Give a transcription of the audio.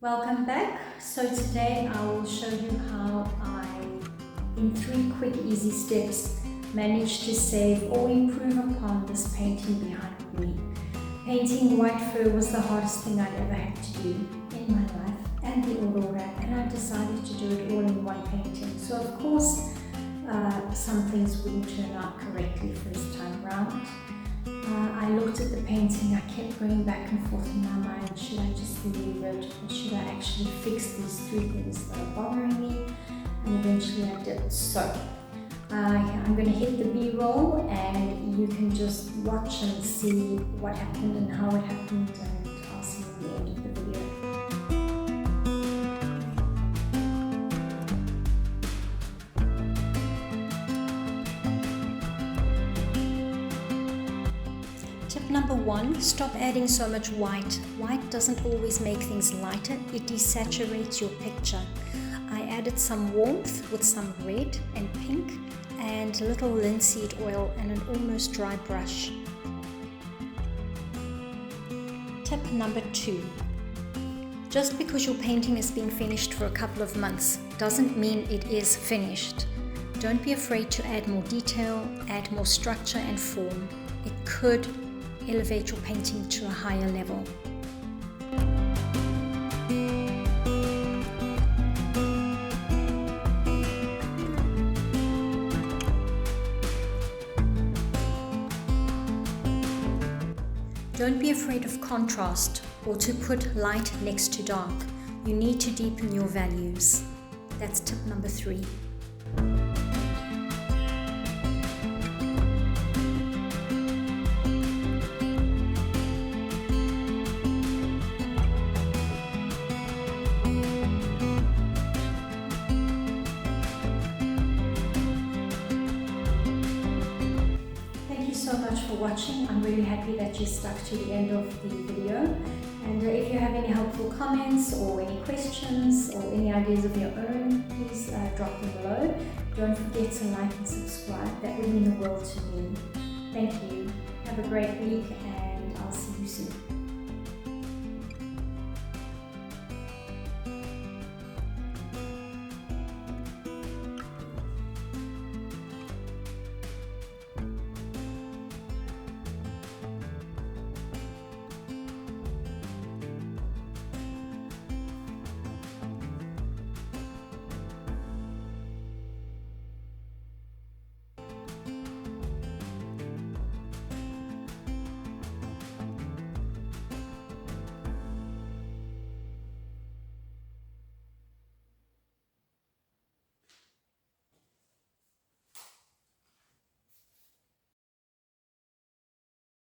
Welcome back. So today I will show you how I, in 3 quick easy steps, managed to save or improve upon this painting behind me. Painting white fur was the hardest thing I'd ever had to do in my life, and the Aurora, and I decided to do it all in one painting. So of course some things wouldn't turn out correctly first time round. I looked at the painting, I kept going back and forth in my mind, should I just leave it or should I actually fix these 3 things that are bothering me? And eventually I did. So I'm going to hit the B-roll and you can just watch and see what happened and how it happened, and I'll see you at the end of the video. Tip number 1, stop adding so much white. White doesn't always make things lighter, it desaturates your picture. I added some warmth with some red and pink and a little linseed oil and an almost dry brush. Tip number 2, just because your painting has been finished for a couple of months doesn't mean it is finished. Don't be afraid to add more detail, add more structure and form. It could elevate your painting to a higher level. Don't be afraid of contrast or to put light next to dark. You need to deepen your values. That's tip number 3. So much for watching. I'm really happy that you stuck to the end of the video, and if you have any helpful comments or any questions or any ideas of your own, please drop them below. Don't forget to like and subscribe. That would mean the world to me. Thank you. Have a great week.